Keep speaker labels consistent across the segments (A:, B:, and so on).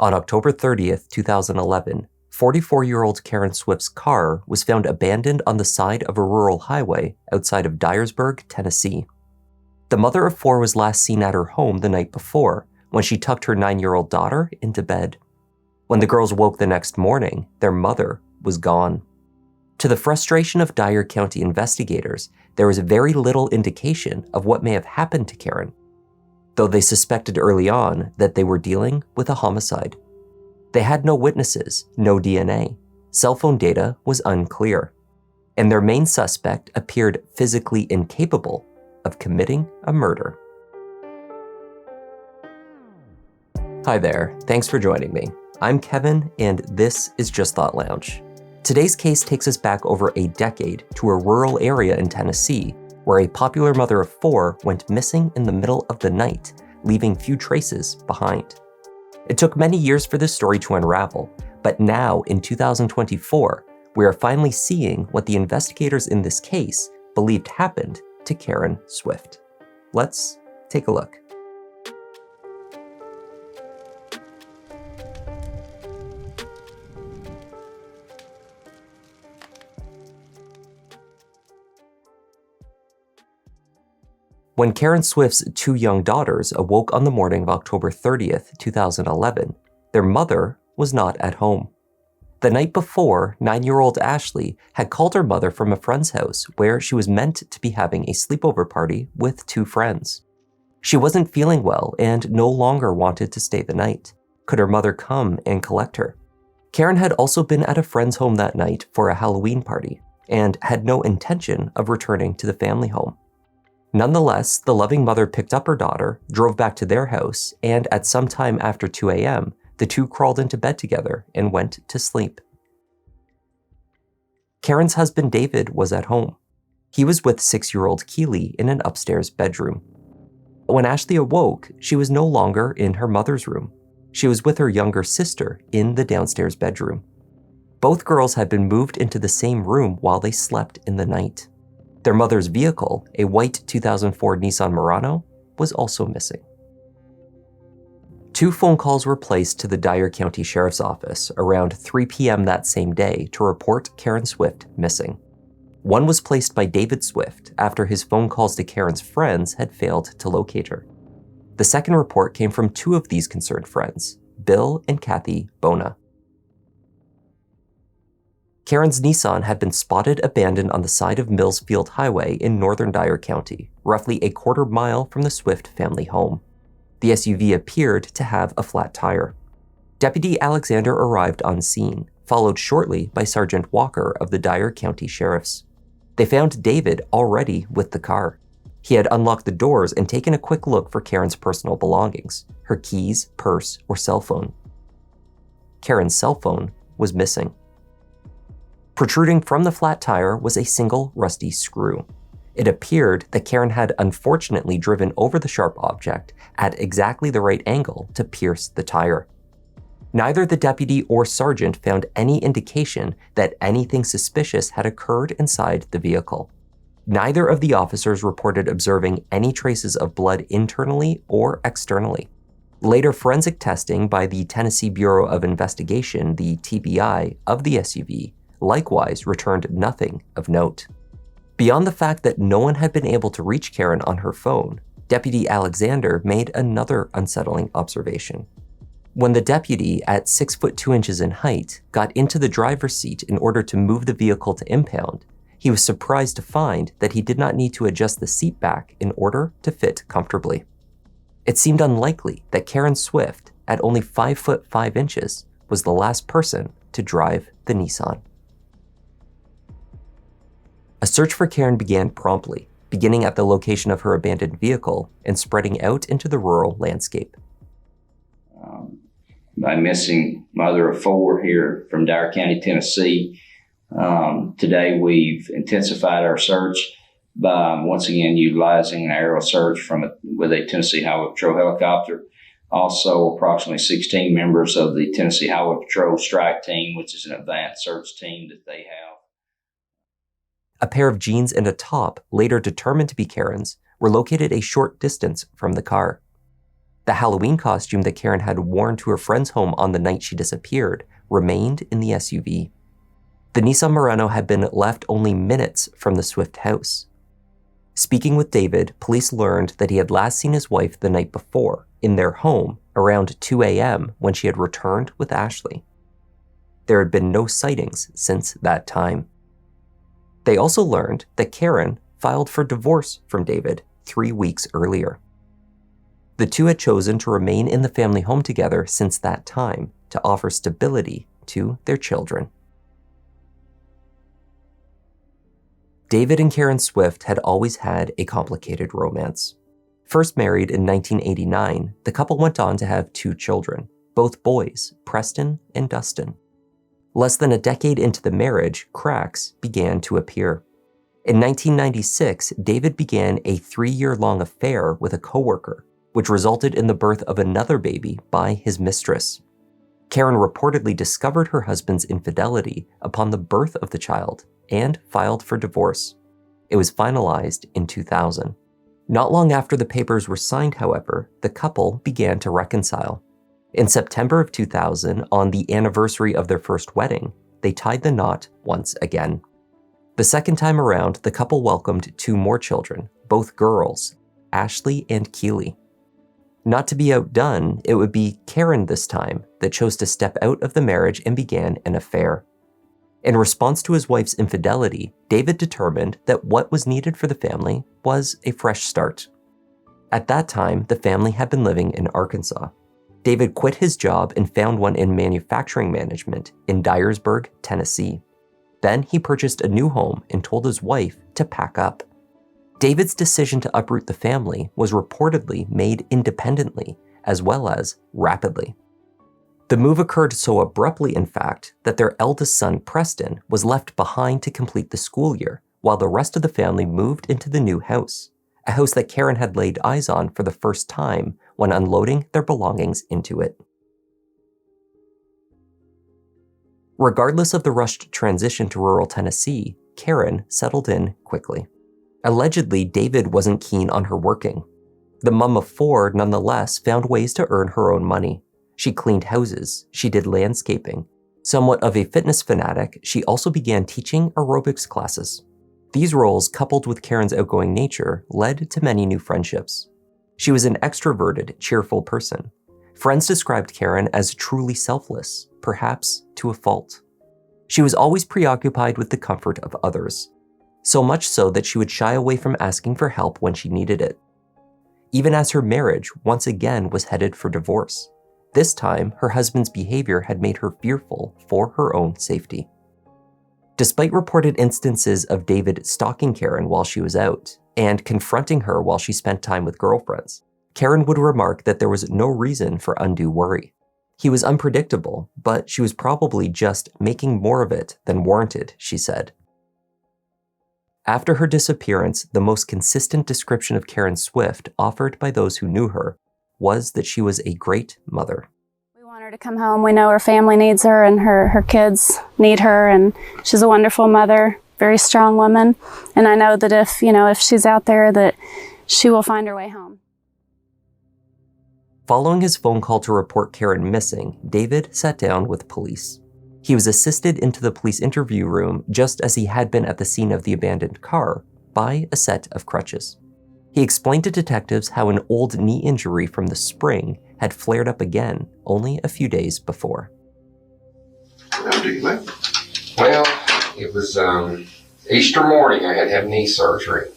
A: On October 30th, 2011, 44-year-old Karen Swift's car was found abandoned on the side of a rural highway outside of Dyersburg, Tennessee. The mother of four was last seen at her home the night before, when she tucked her 9-year-old daughter into bed. When the girls woke the next morning, their mother was gone. To the frustration of Dyer County investigators, there was very little indication of what may have happened to Karen, though they suspected early on that they were dealing with a homicide. They had no witnesses, no DNA. Cell phone data was unclear, and their main suspect appeared physically incapable of committing a murder. Hi there, thanks for joining me. I'm Kevin, and this is Just Thought Lounge. Today's case takes us back over a decade to a rural area in Tennessee where a popular mother of four went missing in the middle of the night, leaving few traces behind. It took many years for this story to unravel, but now in 2024, we are finally seeing what the investigators in this case believed happened to Karen Swift. Let's take a look. When Karen Swift's two young daughters awoke on the morning of October 30th, 2011, their mother was not at home. The night before, 9-year-old Ashley had called her mother from a friend's house where she was meant to be having a sleepover party with two friends. She wasn't feeling well and no longer wanted to stay the night. Could her mother come and collect her? Karen had also been at a friend's home that night for a Halloween party and had no intention of returning to the family home. Nonetheless, the loving mother picked up her daughter, drove back to their house, and at some time after 2 a.m., the two crawled into bed together and went to sleep. Karen's husband David was at home. He was with 6-year-old Keely in an upstairs bedroom. When Ashley awoke, she was no longer in her mother's room. She was with her younger sister in the downstairs bedroom. Both girls had been moved into the same room while they slept in the night. Their mother's vehicle, a white 2004 Nissan Murano, was also missing. 2 phone calls were placed to the Dyer County Sheriff's Office around 3 p.m. that same day to report Karen Swift missing. One was placed by David Swift after his phone calls to Karen's friends had failed to locate her. The second report came from 2 of these concerned friends, Bill and Kathy Bona. Karen's Nissan had been spotted abandoned on the side of Mills Field Highway in Northern Dyer County, roughly a quarter mile from the Swift family home. The SUV appeared to have a flat tire. Deputy Alexander arrived on scene, followed shortly by Sergeant Walker of the Dyer County Sheriffs. They found David already with the car. He had unlocked the doors and taken a quick look for Karen's personal belongings, her keys, purse, or cell phone. Karen's cell phone was missing. Protruding from the flat tire was a single rusty screw. It appeared that Karen had unfortunately driven over the sharp object at exactly the right angle to pierce the tire. Neither the deputy or sergeant found any indication that anything suspicious had occurred inside the vehicle. Neither of the officers reported observing any traces of blood internally or externally. Later forensic testing by the Tennessee Bureau of Investigation, the TBI, of the SUV likewise returned nothing of note. Beyond the fact that no one had been able to reach Karen on her phone, Deputy Alexander made another unsettling observation. When the deputy, at 6 foot 2 inches in height, got into the driver's seat in order to move the vehicle to impound, he was surprised to find that he did not need to adjust the seat back in order to fit comfortably. It seemed unlikely that Karen Swift, at only 5 foot 5 inches, was the last person to drive the Nissan. A search for Karen began promptly, beginning at the location of her abandoned vehicle and spreading out into the rural landscape.
B: My missing mother of four here from Dyer County, Tennessee. Today we've intensified our search by once again utilizing an aerial search with a Tennessee Highway Patrol helicopter. Also, approximately 16 members of the Tennessee Highway Patrol strike team, which is an advanced search team that they have.
A: A pair of jeans and a top, later determined to be Karen's, were located a short distance from the car. The Halloween costume that Karen had worn to her friend's home on the night she disappeared remained in the SUV. The Nissan Murano had been left only minutes from the Swift house. Speaking with David, police learned that he had last seen his wife the night before, in their home, around 2 a.m. when she had returned with Ashley. There had been no sightings since that time. They also learned that Karen filed for divorce from David 3 weeks earlier. The two had chosen to remain in the family home together since that time to offer stability to their children. David and Karen Swift had always had a complicated romance. First married in 1989, the couple went on to have 2 children, both boys, Preston and Dustin. Less than a decade into the marriage, cracks began to appear. In 1996, David began a 3-year-long affair with a coworker, which resulted in the birth of another baby by his mistress. Karen reportedly discovered her husband's infidelity upon the birth of the child and filed for divorce. It was finalized in 2000. Not long after the papers were signed, however, the couple began to reconcile. In September of 2000, on the anniversary of their first wedding, they tied the knot once again. The second time around, the couple welcomed 2 more children, both girls, Ashley and Keely. Not to be outdone, it would be Karen this time that chose to step out of the marriage and began an affair. In response to his wife's infidelity, David determined that what was needed for the family was a fresh start. At that time, the family had been living in Arkansas. David quit his job and found one in manufacturing management in Dyersburg, Tennessee. Then he purchased a new home and told his wife to pack up. David's decision to uproot the family was reportedly made independently, as well as rapidly. The move occurred so abruptly, in fact, that their eldest son, Preston, was left behind to complete the school year, while the rest of the family moved into the new house, a house that Karen had laid eyes on for the first time when unloading their belongings into it. Regardless of the rushed transition to rural Tennessee, Karen settled in quickly. Allegedly, David wasn't keen on her working. The mom of 4, nonetheless, found ways to earn her own money. She cleaned houses, she did landscaping. Somewhat of a fitness fanatic, she also began teaching aerobics classes. These roles, coupled with Karen's outgoing nature, led to many new friendships. She was an extroverted, cheerful person. Friends described Karen as truly selfless, perhaps to a fault. She was always preoccupied with the comfort of others, so much so that she would shy away from asking for help when she needed it. Even as her marriage once again was headed for divorce. This time, her husband's behavior had made her fearful for her own safety. Despite reported instances of David stalking Karen while she was out and confronting her while she spent time with girlfriends, Karen would remark that there was no reason for undue worry. He was unpredictable, but she was probably just making more of it than warranted, she said. After her disappearance, the most consistent description of Karen Swift offered by those who knew her was that she was a great mother.
C: We want her to come home. We know her family needs her and her kids need her, and she's a wonderful mother, very strong woman. And I know that if she's out there, that she will find her way home.
A: Following his phone call to report Karen missing, David sat down with police. He was assisted into the police interview room just as he had been at the scene of the abandoned car by a set of crutches. He explained to detectives how an old knee injury from the spring had flared up again only a few days before.
D: How do you think? Well, it was Easter morning. I had to have knee surgery.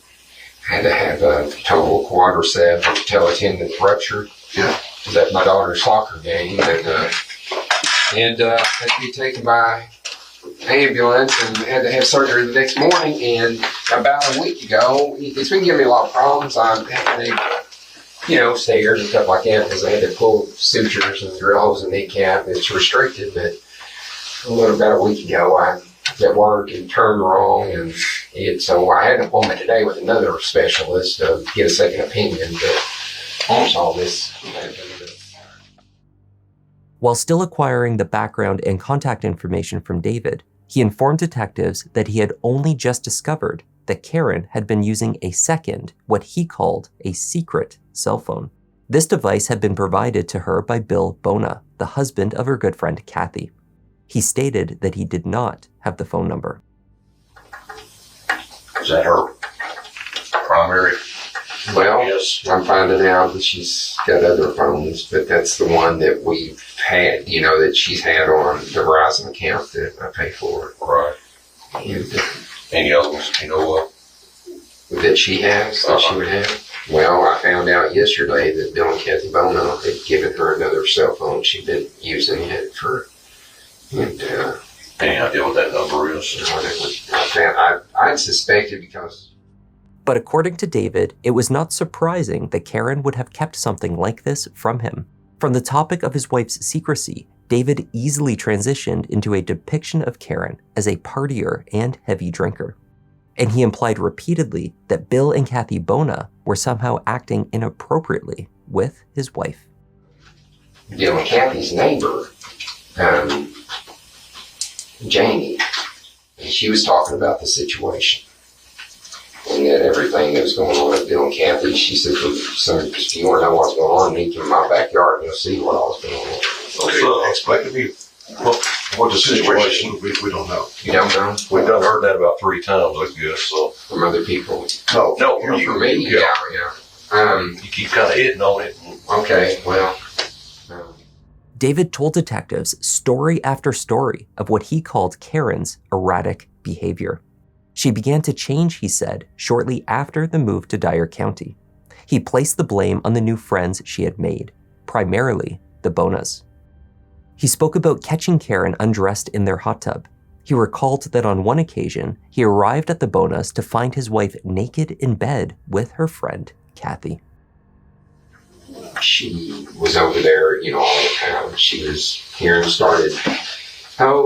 D: I had to have a total quadricep patella tendon rupture. Yeah. I was at my daughter's soccer game, and had to be taken by ambulance and had to have surgery the next morning. And about a week ago, it's been giving me a lot of problems. I'm having stairs and stuff like that because I had to pull sutures and drill holes in the kneecap. It's restricted, but about a week ago, I was at work and turned wrong, so I had an appointment today with another specialist to get a second opinion. But almost all this.
A: While still acquiring the background and contact information from David, he informed detectives that he had only just discovered that Karen had been using a second, what he called a secret cell phone. This device had been provided to her by Bill Bona, the husband of her good friend Kathy. He stated that he did not have the phone number.
E: Is that her primary?
D: Well,
E: Yes.
D: I'm finding out that she's got other phones, but that's the one that we've had, that she's had on the Verizon account that I pay for.
E: Right.
D: And
E: Any other ones you know of?
D: that she has, that she would have. Well, I found out yesterday that Bill and Kathy Bono had given her another cell phone. She'd been using it for, and
E: Any idea what that number is?
D: I'd suspected because.
A: But according to David, it was not surprising that Karen would have kept something like this from him. From the topic of his wife's secrecy, David easily transitioned into a depiction of Karen as a partier and heavy drinker. And he implied repeatedly that Bill and Kathy Bona were somehow acting inappropriately with his wife.
D: Bill and Kathy's neighbor, Jamie, she was talking about the situation. And that everything that was going on with Bill and Kathy, she said, if you want to know what's going on, you can in my backyard and you'll see what all's going on.
E: Okay, explain to me what the situation. We don't know.
D: You don't know?
E: We've done heard that about 3 times, I guess. So
D: From other people.
E: no,
D: For me, yeah.
E: You keep kind of hitting on it.
D: Okay, well.
A: David told detectives story after story of what he called Karen's erratic behavior. She began to change, he said, shortly after the move to Dyer County. He placed the blame on the new friends she had made, primarily the Bonas. He spoke about catching Karen undressed in their hot tub. He recalled that on one occasion, he arrived at the Bonas to find his wife naked in bed with her friend, Kathy.
D: She was over there, all the time. Karen started,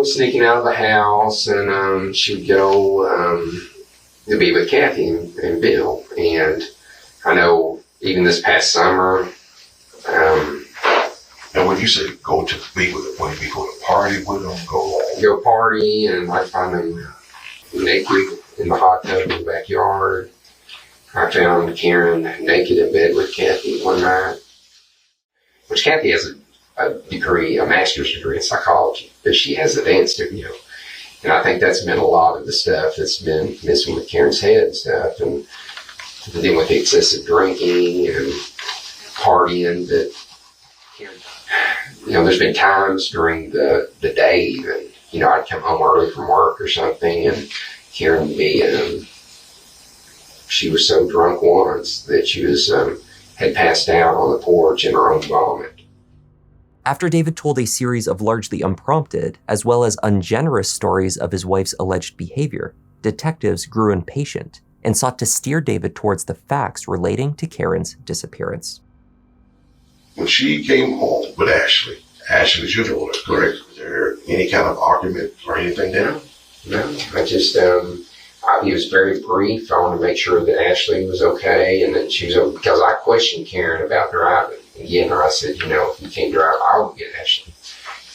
D: sneaking out of the house, and she would go to be with Kathy and Bill. And I know even this past summer.
E: And when you say go to be with them, when you go to party with them,
D: Go party, and I find them naked in the hot tub in the backyard. I found Karen naked in bed with Kathy one night, which Kathy has a master's degree in psychology, but she has a dance studio. And I think that's been a lot of the stuff that's been missing with Karen's head and stuff, and then with the excessive drinking and partying that, there's been times during the day that, I'd come home early from work or something, and Karen would be, she was so drunk once that she was, had passed out on the porch in her own vomit.
A: After David told a series of largely unprompted, as well as ungenerous stories of his wife's alleged behavior, detectives grew impatient and sought to steer David towards the facts relating to Karen's disappearance.
F: When she came home with Ashley was your daughter, correct? Was there any kind of argument or anything there?
D: No, I just, he was very brief. I wanted to make sure that Ashley was okay, and that she was okay, because I questioned Karen about driving. Again, I said, if you can't drive, I will get Ashley.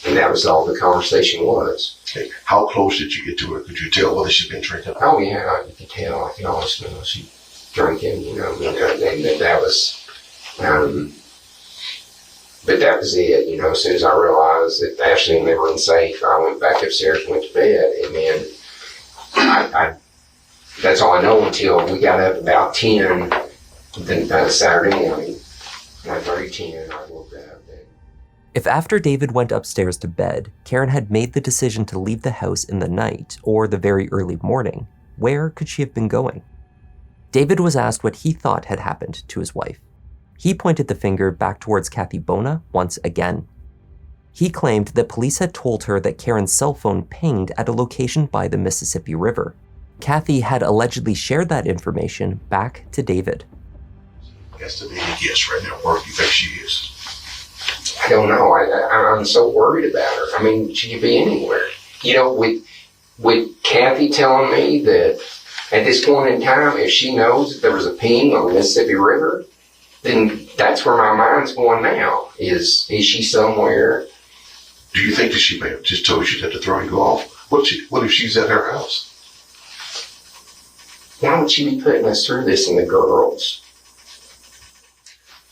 D: And that was all the conversation was.
F: Okay. How close did you get to her? Could you tell whether she'd been drinking?
D: Oh, yeah, you could tell. I could always tell she drinking, and that was, but that was it, as soon as I realized that Ashley and they were unsafe, I went back upstairs and went to bed, and then I that's all I know until we got up about 10, then Saturday morning, 9:30, I woke up.
A: If after David went upstairs to bed, Karen had made the decision to leave the house in the night or the very early morning, where could she have been going? David was asked what he thought had happened to his wife. He pointed the finger back towards Kathy Bona once again. He claimed that police had told her that Karen's cell phone pinged at a location by the Mississippi River. Kathy had allegedly shared that information back to David.
F: That's the big guess right now. Where do you think she is?
D: I don't know. I'm so worried about her. I mean, she could be anywhere. With Kathy telling me that at this point in time, if she knows that there was a ping on the Mississippi River, then that's where my mind's going now. Is she somewhere?
F: Do you think that she may have just told you that to throw you off? What if she's at her house?
D: Why would she be putting us through this and the girls?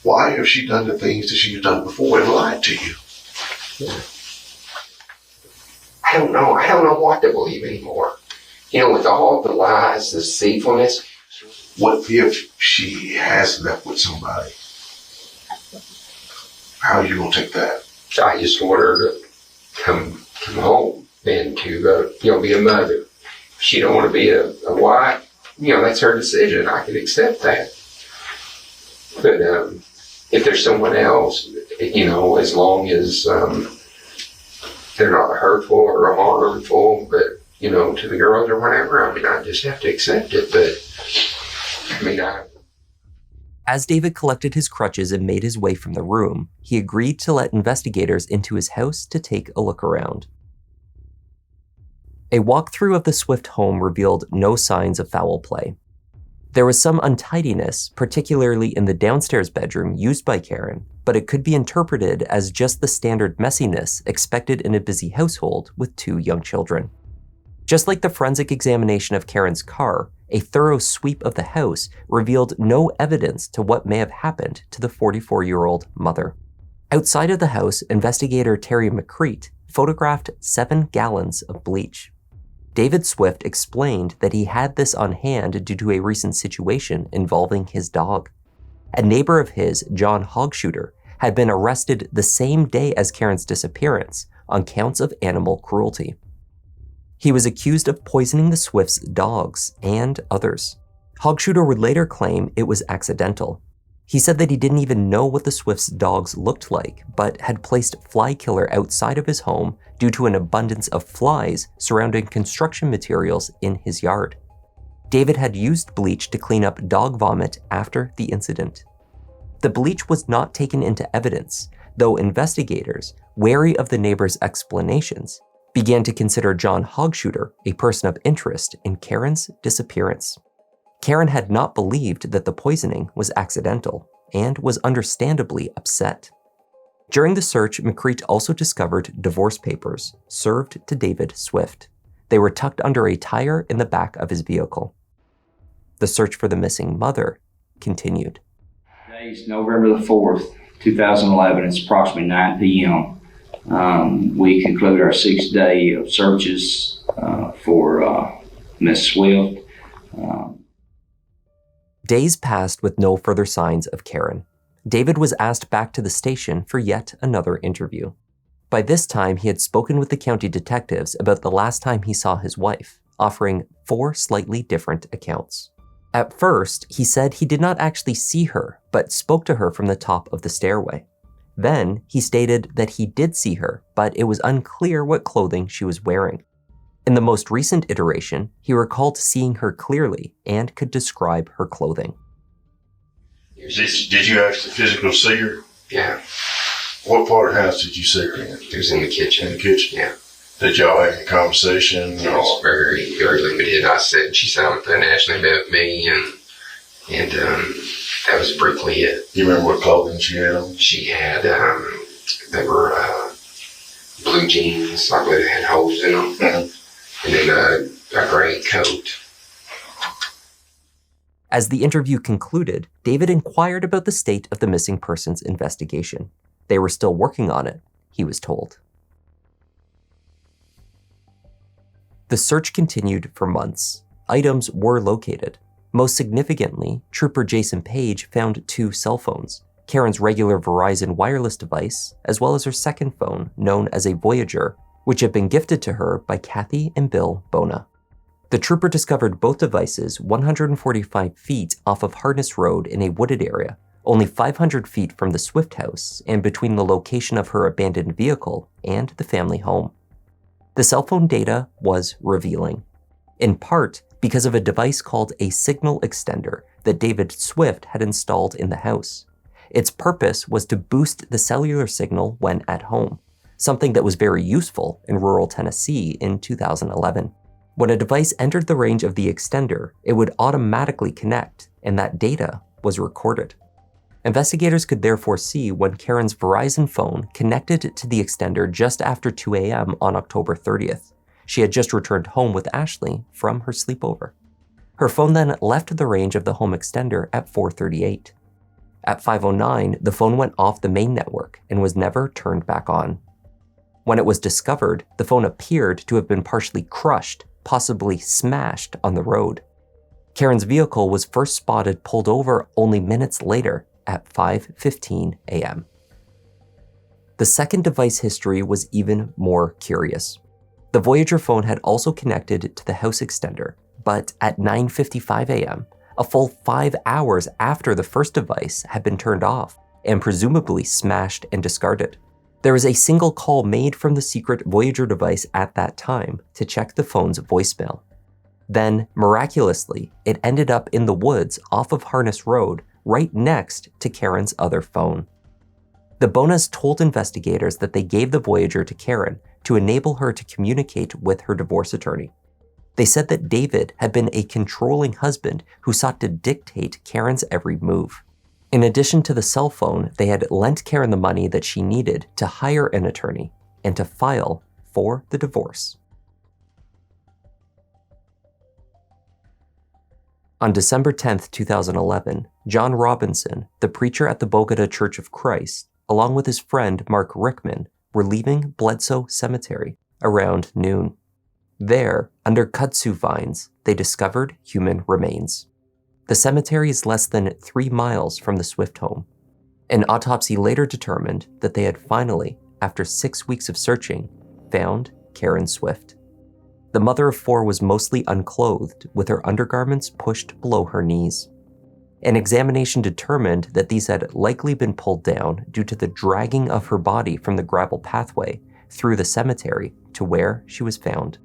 F: Why have she done the things that she's done before and lied to you?
D: Yeah. I don't know what to believe anymore. With all the lies, the deceitfulness.
F: What if she has left with somebody? How are you going to take that?
D: I just want her to come home and to, be a mother. If she don't want to be a wife, that's her decision. I can accept that. But if there's someone else, as long as they're not hurtful or harmful, but, to the girls or whatever, I just have to accept it. But,
A: As David collected his crutches and made his way from the room, he agreed to let investigators into his house to take a look around. A walkthrough of the Swift home revealed no signs of foul play. There was some untidiness, particularly in the downstairs bedroom used by Karen, but it could be interpreted as just the standard messiness expected in a busy household with 2 young children. Just like the forensic examination of Karen's car, a thorough sweep of the house revealed no evidence to what may have happened to the 44-year-old mother. Outside of the house, investigator Terry McCreet photographed 7 gallons of bleach. David Swift explained that he had this on hand due to a recent situation involving his dog. A neighbor of his, John Hogshuter, had been arrested the same day as Karen's disappearance on counts of animal cruelty. He was accused of poisoning the Swifts' dogs and others. Hogshuter would later claim it was accidental. He said that he didn't even know what the Swifts' dogs looked like, but had placed fly killer outside of his home due to an abundance of flies surrounding construction materials in his yard. David had used bleach to clean up dog vomit after the incident. The bleach was not taken into evidence, though investigators, wary of the neighbor's explanations, began to consider John Hogshuter a person of interest in Karen's disappearance. Karen had not believed that the poisoning was accidental and was understandably upset. During the search, McCreet also discovered divorce papers served to David Swift. They were tucked under a tire in the back of his vehicle. The search for the missing mother continued.
B: Today is November the 4th, 2011. It's approximately 9 p.m. We conclude our 6th day of searches for Miss Swift.
A: Days passed with no further signs of Karen. David was asked back to the station for yet another interview. By this time, he had spoken with the county detectives about the last time he saw his wife, offering 4 slightly different accounts. At first, he said he did not actually see her, but spoke to her from the top of the stairway. Then, he stated that he did see her, but it was unclear what clothing she was wearing. In the most recent iteration, he recalled seeing her clearly and could describe her clothing.
F: Did you actually physically see her?
D: Yeah.
F: What part of the house did you see her in?
D: It was in the kitchen.
F: In the kitchen?
D: Yeah.
F: Did y'all have a conversation?
D: It was very, very limited. She sat on the Ashley met me, and that was briefly it.
F: You remember what clothing she had on?
D: She had, they were blue jeans, I believe they had holes in them, and then a gray coat.
A: As the interview concluded, David inquired about the state of the missing persons investigation. They were still working on it, he was told. The search continued for months. Items were located. Most significantly, Trooper Jason Page found 2 cell phones, Karen's regular Verizon wireless device, as well as her second phone, known as a Voyager, which had been gifted to her by Kathy and Bill Bona. The trooper discovered both devices 145 feet off of Harness Road in a wooded area, only 500 feet from the Swift house and between the location of her abandoned vehicle and the family home. The cell phone data was revealing, in part because of a device called a signal extender that David Swift had installed in the house. Its purpose was to boost the cellular signal when at home, something that was very useful in rural Tennessee in 2011. When a device entered the range of the extender, it would automatically connect, and that data was recorded. Investigators could therefore see when Karen's Verizon phone connected to the extender just after 2 a.m. on October 30th. She had just returned home with Ashley from her sleepover. Her phone then left the range of the home extender at 4:38. At 5:09, the phone went off the main network and was never turned back on. When it was discovered, the phone appeared to have been partially crushed, possibly smashed on the road. Karen's vehicle was first spotted pulled over only minutes later at 5:15 a.m. The second device history was even more curious. The Voyager phone had also connected to the house extender, but at 9:55 a.m., a full 5 hours after the first device had been turned off and presumably smashed and discarded. There was a single call made from the secret Voyager device at that time to check the phone's voicemail. Then, miraculously, it ended up in the woods off of Harness Road, right next to Karen's other phone. The Bonas told investigators that they gave the Voyager to Karen to enable her to communicate with her divorce attorney. They said that David had been a controlling husband who sought to dictate Karen's every move. In addition to the cell phone, they had lent Karen the money that she needed to hire an attorney and to file for the divorce. On December 10, 2011, John Robinson, the preacher at the Bogota Church of Christ, along with his friend Mark Rickman, were leaving Bledsoe Cemetery around noon. There, under kudzu vines, they discovered human remains. The cemetery is less than 3 miles from the Swift home. An autopsy later determined that they had finally, after 6 weeks of searching, found Karen Swift. The mother of 4 was mostly unclothed, with her undergarments pushed below her knees. An examination determined that these had likely been pulled down due to the dragging of her body from the gravel pathway through the cemetery to where she was found.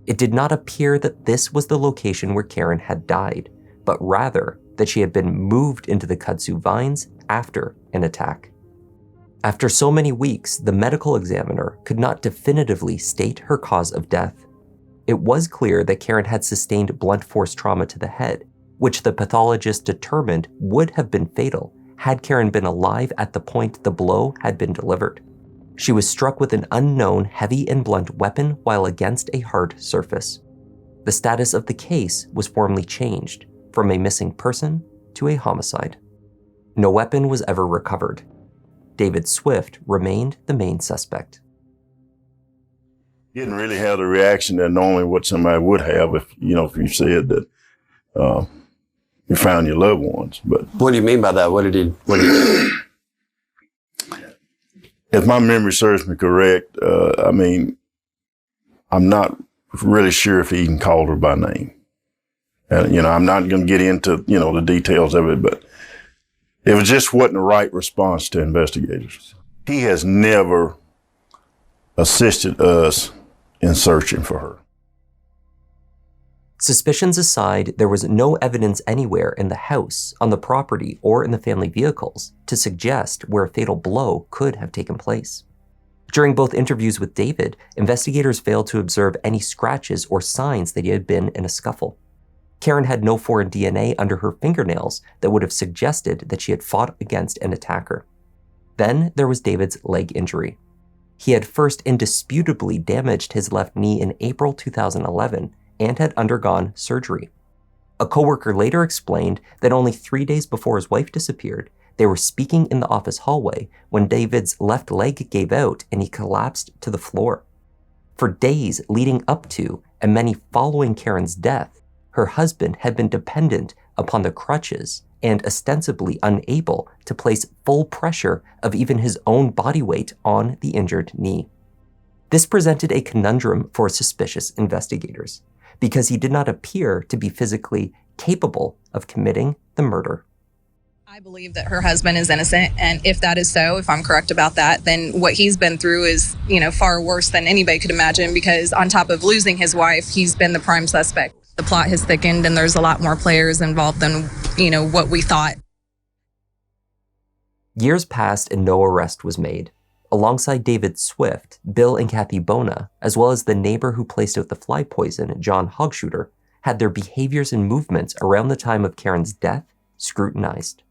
A: It did not appear that this was the location where Karen had died, but rather that she had been moved into the kudzu vines after an attack. After so many weeks, the medical examiner could not definitively state her cause of death. It was clear that Karen had sustained blunt force trauma to the head, which the pathologist determined would have been fatal had Karen been alive at the point the blow had been delivered. She was struck with an unknown heavy and blunt weapon while against a hard surface. The status of the case was formally changed from a missing person to a homicide. No weapon was ever recovered. David Swift remained the main suspect.
G: He didn't really have the reaction that normally what somebody would have if you said that you found your loved ones. But
H: what do you mean by that? What did he do?
G: If my memory serves me correct, I'm not really sure if he even called her by name. And, I'm not going to get into, the details of it, but it was just wasn't the right response to investigators. He has never assisted us in searching for her.
A: Suspicions aside, there was no evidence anywhere in the house, on the property, or in the family vehicles to suggest where a fatal blow could have taken place. During both interviews with David, investigators failed to observe any scratches or signs that he had been in a scuffle. Karen had no foreign DNA under her fingernails that would have suggested that she had fought against an attacker. Then there was David's leg injury. He had first indisputably damaged his left knee in April 2011 and had undergone surgery. A coworker later explained that only 3 days before his wife disappeared, they were speaking in the office hallway when David's left leg gave out and he collapsed to the floor. For days leading up to and many following Karen's death, her husband had been dependent upon the crutches and ostensibly unable to place full pressure of even his own body weight on the injured knee. This presented a conundrum for suspicious investigators, because he did not appear to be physically capable of committing the murder.
I: I believe that her husband is innocent, and if that is so, if I'm correct about that, then what he's been through is, far worse than anybody could imagine, because on top of losing his wife, he's been the prime suspect. The plot has thickened and there's a lot more players involved than, what we thought.
A: Years passed and no arrest was made. Alongside David Swift, Bill and Kathy Bona, as well as the neighbor who placed out the fly poison, John Hogshooter, had their behaviors and movements around the time of Karen's death scrutinized.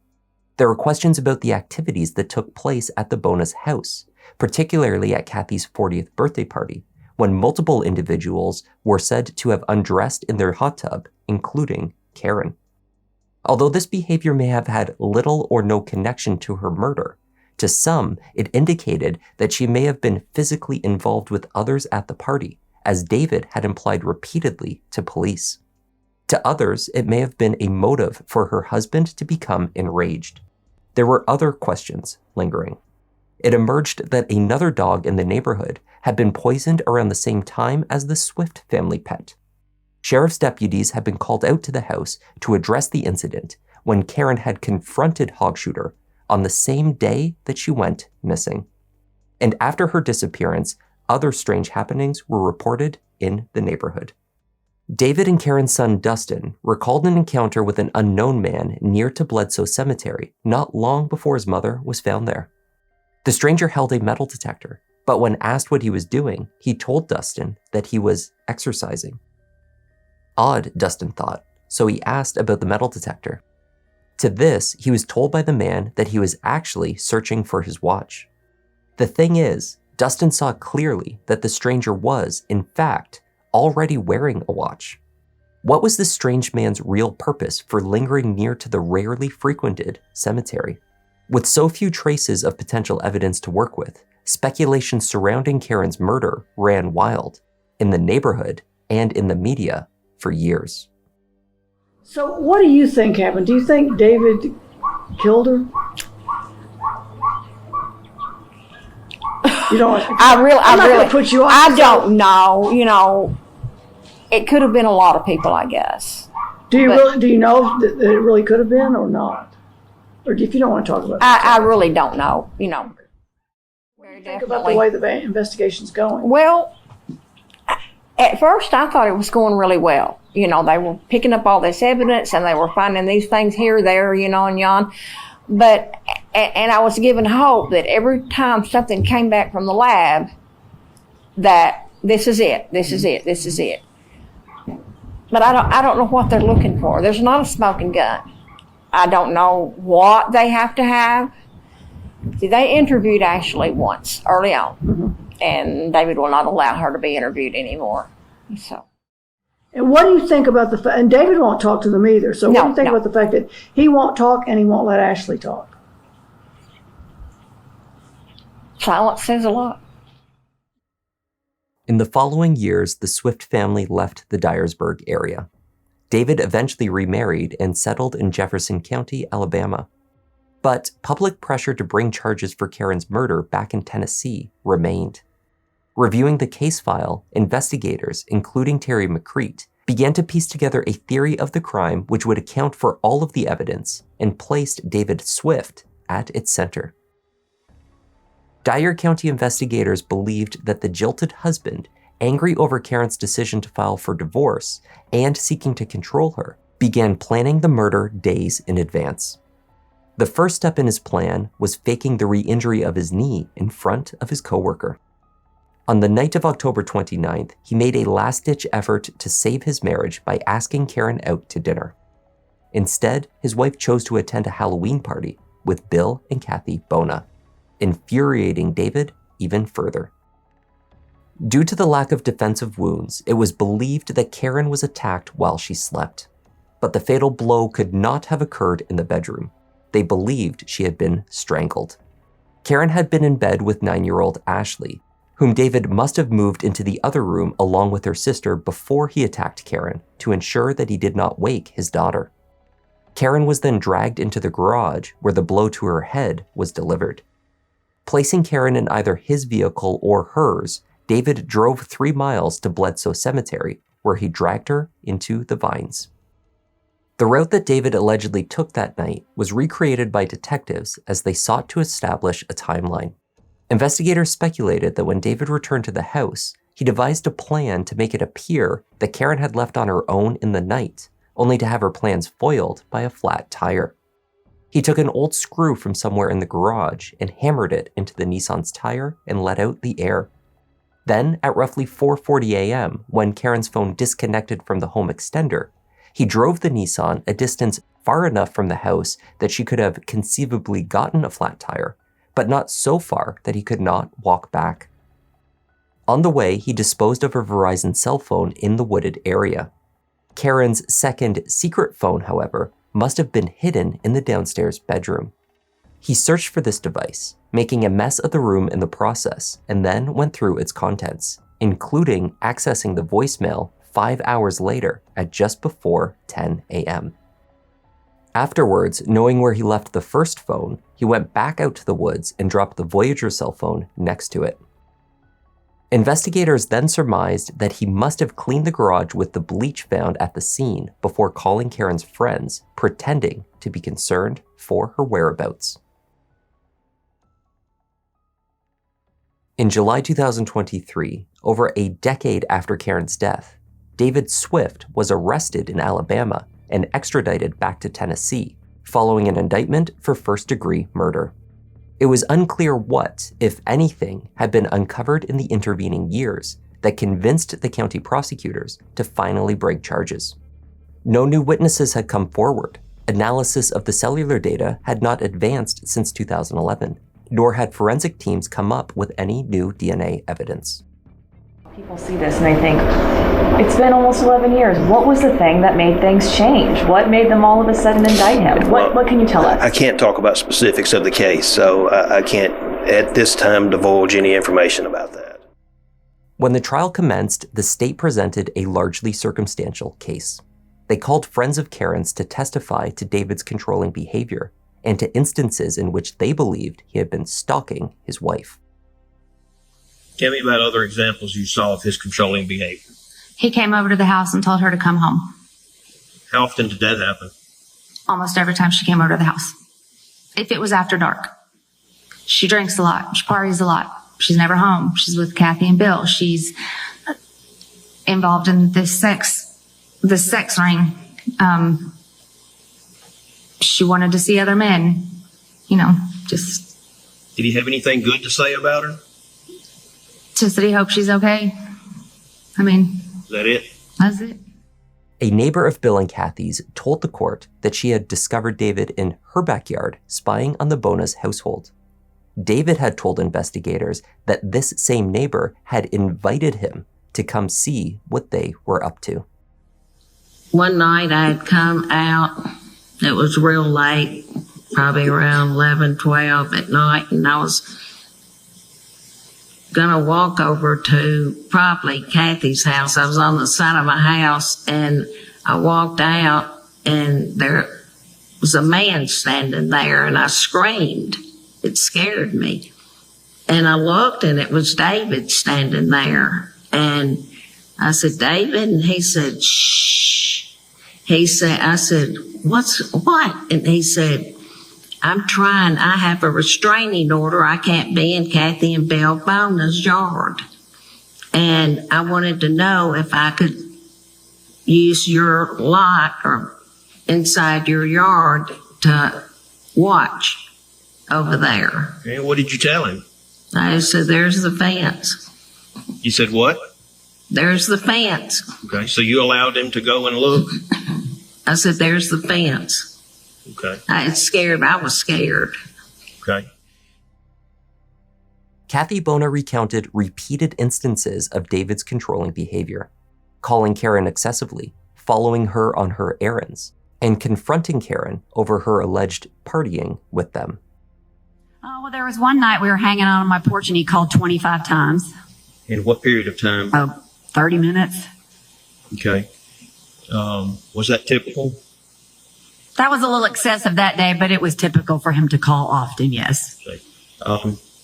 A: There were questions about the activities that took place at the Bona's house, particularly at Kathy's 40th birthday party, when multiple individuals were said to have undressed in their hot tub, including Karen. Although this behavior may have had little or no connection to her murder, to some, it indicated that she may have been physically involved with others at the party, as David had implied repeatedly to police. To others, it may have been a motive for her husband to become enraged. There were other questions lingering. It emerged that another dog in the neighborhood had been poisoned around the same time as the Swift family pet. Sheriff's deputies had been called out to the house to address the incident when Karen had confronted Hogshooter on the same day that she went missing. And after her disappearance, other strange happenings were reported in the neighborhood. David and Karen's son Dustin recalled an encounter with an unknown man near to Bledsoe Cemetery not long before his mother was found there. The stranger held a metal detector, but when asked what he was doing, he told Dustin that he was exercising. Odd, Dustin thought, so he asked about the metal detector. To this, he was told by the man that he was actually searching for his watch. The thing is, Dustin saw clearly that the stranger was, in fact, already wearing a watch. What was this strange man's real purpose for lingering near to the rarely frequented cemetery? With so few traces of potential evidence to work with, speculation surrounding Karen's murder ran wild, in the neighborhood and in the media, for years.
J: So what do you think happened? Do you think David killed her? You don't.
K: I really
J: put you on.
K: I don't know. You know, it could have been a lot of people, I guess.
J: Do you know that it really could have been or not? Or if you don't want to talk about it,
K: I really don't know. You know.
J: What do you think about the way the investigation's going?
K: Well, at first I thought it was going really well. You know, they were picking up all this evidence and they were finding these things here, there, you know, and yon. But, and I was given hope that every time something came back from the lab, that this is it, this is it, this is it. But I don't know what they're looking for. There's not a smoking gun. I don't know what they have to have. See, they interviewed Ashley once, early on, and David will not allow her to be interviewed anymore. So.
J: And what do you think about the fact, and David won't talk to them either, so what do you think about the fact that he won't talk and he won't let Ashley talk?
K: Silence says a lot.
A: In the following years, the Swift family left the Dyersburg area. David eventually remarried and settled in Jefferson County, Alabama. But public pressure to bring charges for Karen's murder back in Tennessee remained. Reviewing the case file, investigators, including Terry McCreet, began to piece together a theory of the crime which would account for all of the evidence and placed David Swift at its center. Dyer County investigators believed that the jilted husband, angry over Karen's decision to file for divorce and seeking to control her, began planning the murder days in advance. The first step in his plan was faking the re-injury of his knee in front of his coworker. On the night of October 29th, he made a last-ditch effort to save his marriage by asking Karen out to dinner. Instead, his wife chose to attend a Halloween party with Bill and Kathy Bona, infuriating David even further. Due to the lack of defensive wounds, it was believed that Karen was attacked while she slept. But the fatal blow could not have occurred in the bedroom. They believed she had been strangled. Karen had been in bed with 9-year-old Ashley, whom David must have moved into the other room along with her sister before he attacked Karen to ensure that he did not wake his daughter. Karen was then dragged into the garage where the blow to her head was delivered. Placing Karen in either his vehicle or hers, David drove 3 miles to Bledsoe Cemetery, where he dragged her into the vines. The route that David allegedly took that night was recreated by detectives as they sought to establish a timeline. Investigators speculated that when David returned to the house, he devised a plan to make it appear that Karen had left on her own in the night, only to have her plans foiled by a flat tire. He took an old screw from somewhere in the garage and hammered it into the Nissan's tire and let out the air. Then, at roughly 4:40 a.m., when Karen's phone disconnected from the home extender, he drove the Nissan a distance far enough from the house that she could have conceivably gotten a flat tire, but not so far that he could not walk back. On the way, he disposed of her Verizon cell phone in the wooded area. Karen's second secret phone, however, must have been hidden in the downstairs bedroom. He searched for this device, making a mess of the room in the process, and then went through its contents, including accessing the voicemail 5 hours later at just before 10 a.m. Afterwards, knowing where he left the first phone, he went back out to the woods and dropped the Voyager cell phone next to it. Investigators then surmised that he must have cleaned the garage with the bleach found at the scene before calling Karen's friends, pretending to be concerned for her whereabouts. In July 2023, over a decade after Karen's death, David Swift was arrested in Alabama and extradited back to Tennessee, following an indictment for first-degree murder. It was unclear what, if anything, had been uncovered in the intervening years that convinced the county prosecutors to finally break charges. No new witnesses had come forward. Analysis of the cellular data had not advanced since 2011, nor had forensic teams come up with any new DNA evidence.
L: People see this and they think, it's been almost 11 years. What was the thing that made things change? What made them all of a sudden indict him? What can you tell us?
M: I can't talk about specifics of the case, so I can't at this time divulge any information about that.
A: When the trial commenced, the state presented a largely circumstantial case. They called friends of Karen's to testify to David's controlling behavior and to instances in which they believed he had been stalking his wife.
M: Tell me about other examples you saw of his controlling behavior.
N: He came over to the house and told her to come home.
M: How often did that happen?
N: Almost every time she came over to the house. If it was after dark. She drinks a lot. She parties a lot. She's never home. She's with Kathy and Bill. She's involved in this sex ring. She wanted to see other men, just...
M: Did he have anything good to say about her?
N: Just that he hoped she's okay.
M: Is that it?
N: That's it.
A: A neighbor of Bill and Kathy's told the court that she had discovered David in her backyard spying on the Bona's household. David had told investigators that this same neighbor had invited him to come see what they were up to.
O: One night I had come out. It was real late, probably around 11, 12 at night, and I was going to walk over to probably Kathy's house. I was on the side of my house, and I walked out, and there was a man standing there, and I screamed. It scared me. And I looked, and it was David standing there. And I said, David? And he said, shh. I said, what? And he said, I'm trying. I have a restraining order. I can't be in Kathy and Bill Bona's yard. And I wanted to know if I could use your lot or inside your yard to watch over there.
M: And what did you tell him?
O: I said, there's the fence.
M: You said what?
O: There's the fence.
M: Okay, so you allowed him to go and look?
O: I said, there's the fence.
M: Okay.
O: I was scared.
M: Okay.
A: Kathy Bona recounted repeated instances of David's controlling behavior, calling Karen excessively, following her on her errands, and confronting Karen over her alleged partying with them.
N: Oh, well, there was one night we were hanging out on my porch and he called 25 times.
M: In what period of time?
N: 30 minutes.
M: Okay. Was that typical?
N: That was a little excessive that day, but it was typical for him to call often, yes.
M: Okay.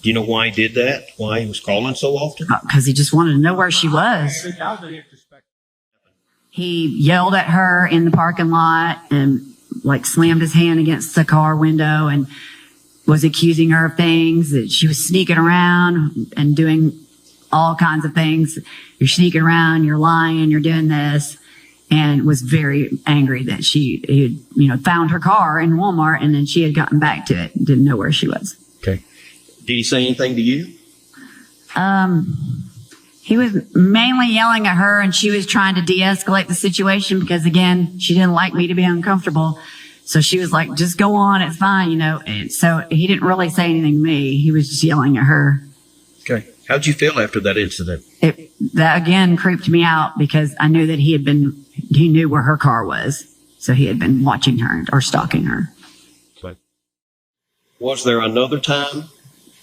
M: Do you know why he did that? Why he was calling so often?
N: Because he just wanted to know where she was. He yelled at her in the parking lot and slammed his hand against the car window and was accusing her of things, that she was sneaking around and doing all kinds of things. You're sneaking around, you're lying, you're doing this. And was very angry that he had, found her car in Walmart and then she had gotten back to it and didn't know where she was.
M: Okay. Did he say anything to you?
N: He was mainly yelling at her and she was trying to de-escalate the situation because, again, she didn't like me to be uncomfortable. So she was like, just go on, it's fine, And so he didn't really say anything to me. He was just yelling at her.
M: Okay. How'd you feel after that incident?
N: That again creeped me out because I knew that he knew where her car was. So he had been watching her or stalking her.
M: Was there another time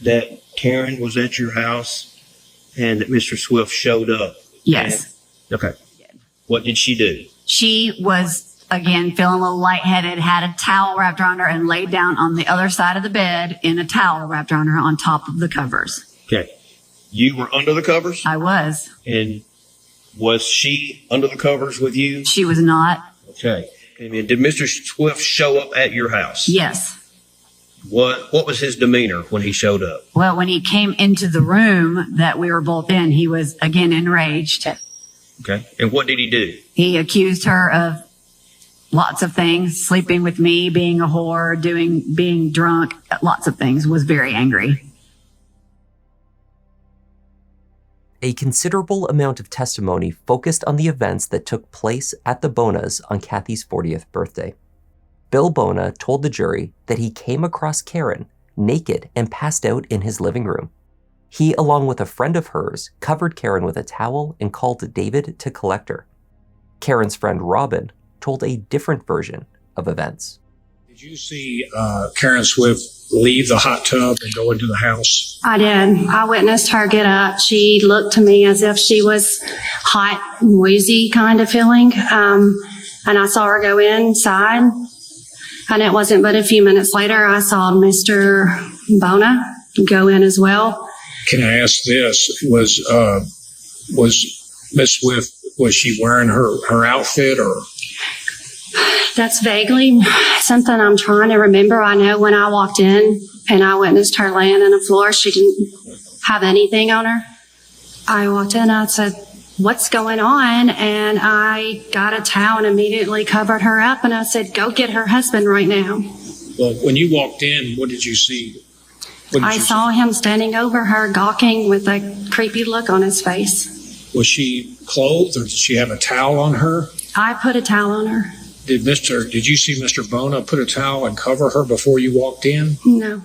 M: that Karen was at your house and that Mr. Swift showed up?
N: Yes.
M: Okay. What did she do?
N: She was, again, feeling a little lightheaded, had a towel wrapped around her and laid down on the other side of the bed in a towel wrapped around her on top of the covers.
M: Okay. You were under the covers?
N: I was.
M: And was she under the covers with you?
N: She was not.
M: Okay. And did Mr. Swift show up at your house?
N: Yes.
M: What was his demeanor when he showed up?
N: Well, when he came into the room that we were both in, he was again enraged.
M: Okay. And what did he do?
N: He accused her of lots of things, sleeping with me, being a whore, being drunk, lots of things, was very angry.
A: A considerable amount of testimony focused on the events that took place at the Bonas on Kathy's 40th birthday. Bill Bona told the jury that he came across Karen naked and passed out in his living room. He, along with a friend of hers, covered Karen with a towel and called David to collect her. Karen's friend Robin told a different version of events.
P: Did you see Karen Swift leave the hot tub and go into the house?
C: I did. I witnessed her get up. She looked to me as if she was hot, woozy kind of feeling. And I saw her go inside. And it wasn't but a few minutes later, I saw Mr. Bona go in as well.
P: Can I ask this? Was Miss Swift, was she wearing her outfit or?
C: That's vaguely something I'm trying to remember. I know when I walked in and I witnessed her laying on the floor, she didn't have anything on her. I walked in, I said, "What's going on?" And I got a towel and immediately covered her up. And I said, "Go get her husband right now."
P: Well, when you walked in, what did you see?
C: I saw him standing over her, gawking with a creepy look on his face.
P: Was she clothed or did she have a towel on her?
C: I put a towel on her.
P: Did you see Mr. Bona put a towel and cover her before you walked in?
C: No.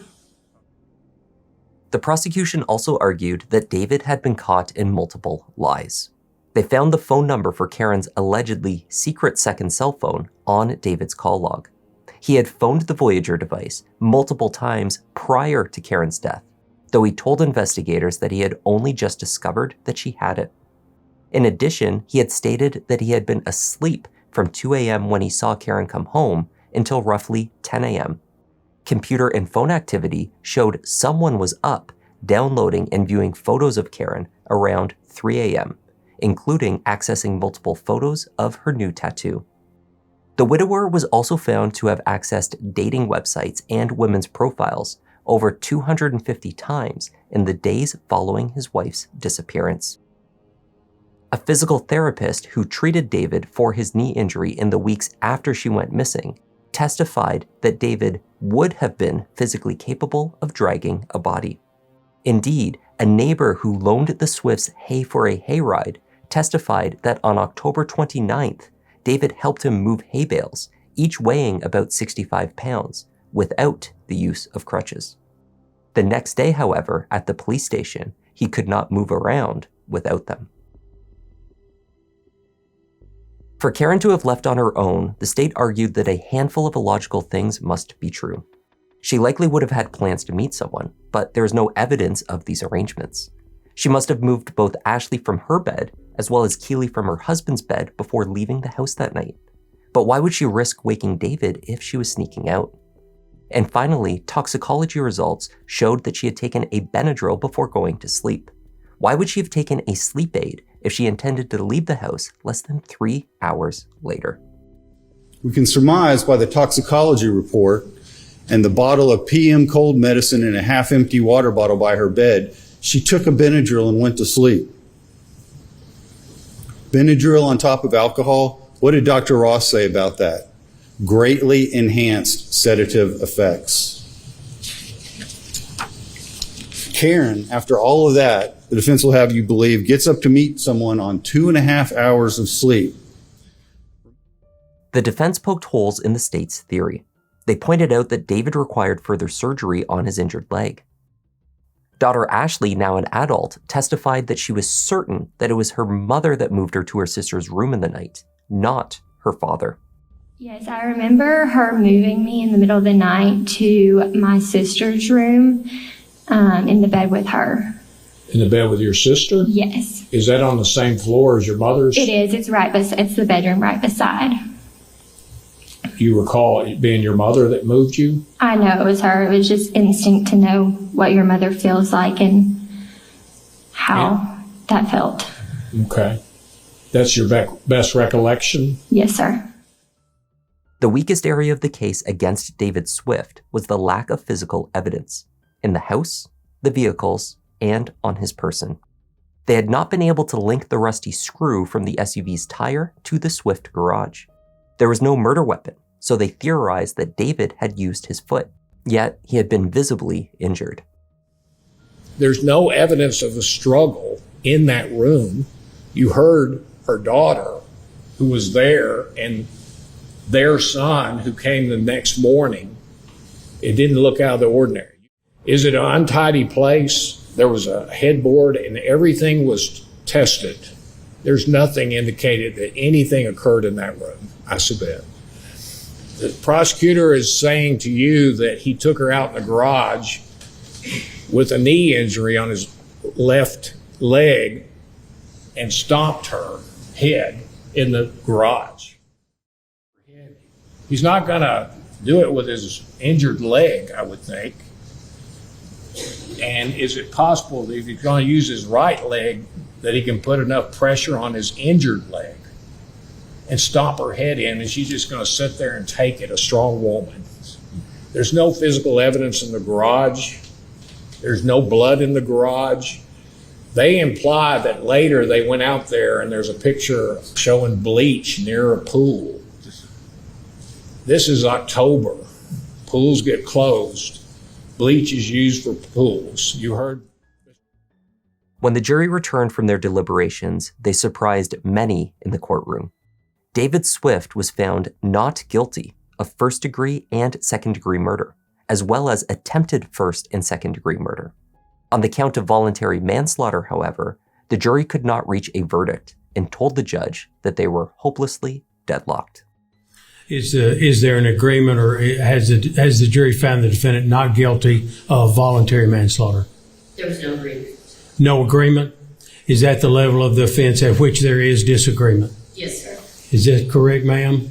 A: The prosecution also argued that David had been caught in multiple lies. They found the phone number for Karen's allegedly secret second cell phone on David's call log. He had phoned the Voyager device multiple times prior to Karen's death, though he told investigators that he had only just discovered that she had it. In addition, he had stated that he had been asleep from 2 a.m. when he saw Karen come home until roughly 10 a.m. Computer and phone activity showed someone was up, downloading and viewing photos of Karen around 3 a.m., including accessing multiple photos of her new tattoo. The widower was also found to have accessed dating websites and women's profiles over 250 times in the days following his wife's disappearance. A physical therapist who treated David for his knee injury in the weeks after she went missing testified that David would have been physically capable of dragging a body. Indeed, a neighbor who loaned the Swifts hay for a hayride testified that on October 29th, David helped him move hay bales, each weighing about 65 pounds, without the use of crutches. The next day, however, at the police station, he could not move around without them. For Karen to have left on her own, the state argued that a handful of illogical things must be true. She likely would have had plans to meet someone, but there is no evidence of these arrangements. She must have moved both Ashley from her bed as well as Keely from her husband's bed before leaving the house that night. But why would she risk waking David if she was sneaking out? And finally, toxicology results showed that she had taken a Benadryl before going to sleep. Why would she have taken a sleep aid if she intended to leave the house less than 3 hours later?
Q: We can surmise by the toxicology report and the bottle of PM cold medicine in a half-empty water bottle by her bed, she took a Benadryl and went to sleep. Benadryl on top of alcohol, what did Dr. Ross say about that? Greatly enhanced sedative effects. Karen, after all of that, the defense will have you believe, gets up to meet someone on 2.5 hours of sleep.
A: The defense poked holes in the state's theory. They pointed out that David required further surgery on his injured leg. Daughter Ashley, now an adult, testified that she was certain that it was her mother that moved her to her sister's room in the night, not her father.
R: Yes, I remember her moving me in the middle of the night to my sister's room, in the bed with her.
P: In the bed with your sister?
R: Yes.
P: Is that on the same floor as your mother's?
R: It is. It's the bedroom right beside.
P: Do you recall it being your mother that moved you?
R: I know it was her. It was just instinct to know what your mother feels like and how that felt.
P: Okay. That's your best recollection?
R: Yes, sir.
A: The weakest area of the case against David Swift was the lack of physical evidence in the house, the vehicles, and on his person. They had not been able to link the rusty screw from the SUV's tire to the Swift garage. There was no murder weapon, so they theorized that David had used his foot, yet he had been visibly injured.
P: There's no evidence of a struggle in that room. You heard her daughter, who was there, and their son, who came the next morning. It didn't look out of the ordinary. Is it an untidy place? There was a headboard and everything was tested. There's nothing indicated that anything occurred in that room, I submit. The prosecutor is saying to you that he took her out in the garage with a knee injury on his left leg and stomped her head in the garage. He's not going to do it with his injured leg, I would think. And is it possible that if he's going to use his right leg, that he can put enough pressure on his injured leg and stomp her head in, and she's just going to sit there and take it, a strong woman? There's no physical evidence in the garage. There's no blood in the garage. They imply that later they went out there and there's a picture showing bleach near a pool. This is October. Pools get closed. Bleach is used for pools. You heard?
A: When the jury returned from their deliberations, they surprised many in the courtroom. David Swift was found not guilty of first-degree and second-degree murder, as well as attempted first and second-degree murder. On the count of voluntary manslaughter, however, the jury could not reach a verdict and told the judge that they were hopelessly deadlocked.
P: Is there an agreement, or has the jury found the defendant not guilty of voluntary manslaughter?
O: There was no agreement.
P: No agreement? Is that the level of the offense at which there is disagreement?
O: Yes, sir.
P: Is that correct, ma'am?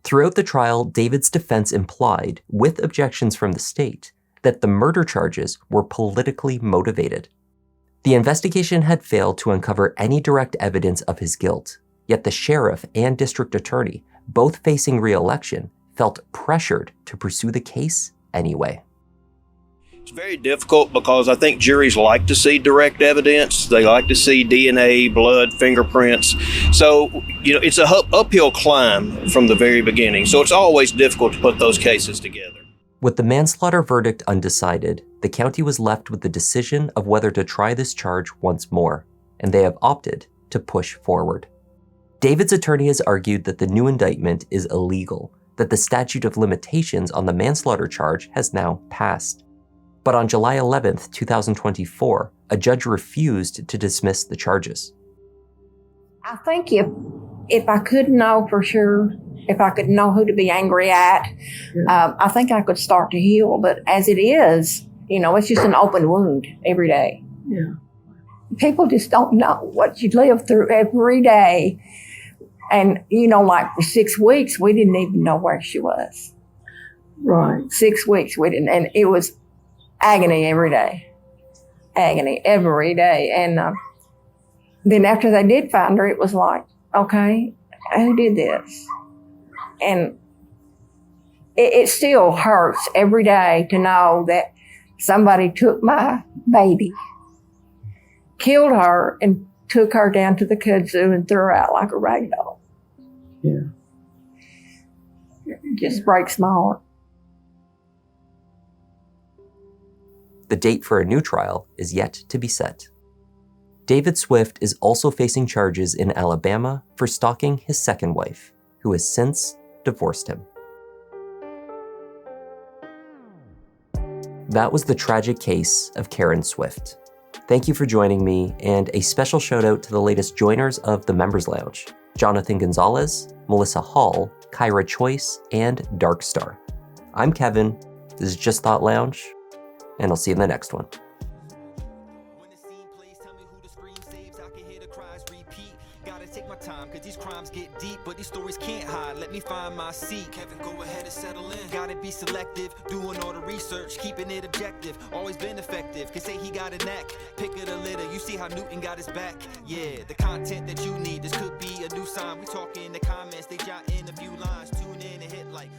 A: Throughout the trial, David's defense implied, with objections from the state, that the murder charges were politically motivated. The investigation had failed to uncover any direct evidence of his guilt, yet the sheriff and district attorney, both facing re-election, felt pressured to pursue the case anyway.
E: It's very difficult because I think juries like to see direct evidence. They like to see DNA, blood, fingerprints. So, it's a uphill climb from the very beginning. So it's always difficult to put those cases together.
A: With the manslaughter verdict undecided, the county was left with the decision of whether to try this charge once more, and they have opted to push forward. David's attorney has argued that the new indictment is illegal, that the statute of limitations on the manslaughter charge has now passed. But on July 11th, 2024, a judge refused to dismiss the charges.
K: I think if I could know for sure, if I could know who to be angry at, I think I could start to heal. But as it is, it's just an open wound every day.
J: Yeah.
K: People just don't know what you live through every day. And, like for 6 weeks, we didn't even know where she was.
J: Right.
K: 6 weeks, we didn't. And it was agony every day. Agony every day. And then after they did find her, it was like, okay, who did this? And it still hurts every day to know that somebody took my baby, killed her, and took her down to the kudzu and threw her out like a rag doll.
J: Yeah.
K: It just breaks my heart.
A: The date for a new trial is yet to be set. David Swift is also facing charges in Alabama for stalking his second wife, who has since divorced him. That was the tragic case of Karen Swift. Thank you for joining me, and a special shout out to the latest joiners of the Members Lounge: Jonathan Gonzalez, Melissa Hall, Kyra Choice, and Dark Star. I'm Kevin. This is Just Thought Lounge, and I'll see you in the next one.
S: These crimes get deep, but these stories can't hide. Let me find my seat. Kevin, go ahead and settle in. Gotta be selective, doing all the research, keeping it objective. Always been effective, can say he got a knack. Pick of the litter, you see how Newton got his back. Yeah, the content that you need, this could be a new sign. We talk in the comments, they jot in a few lines. Tune in and hit like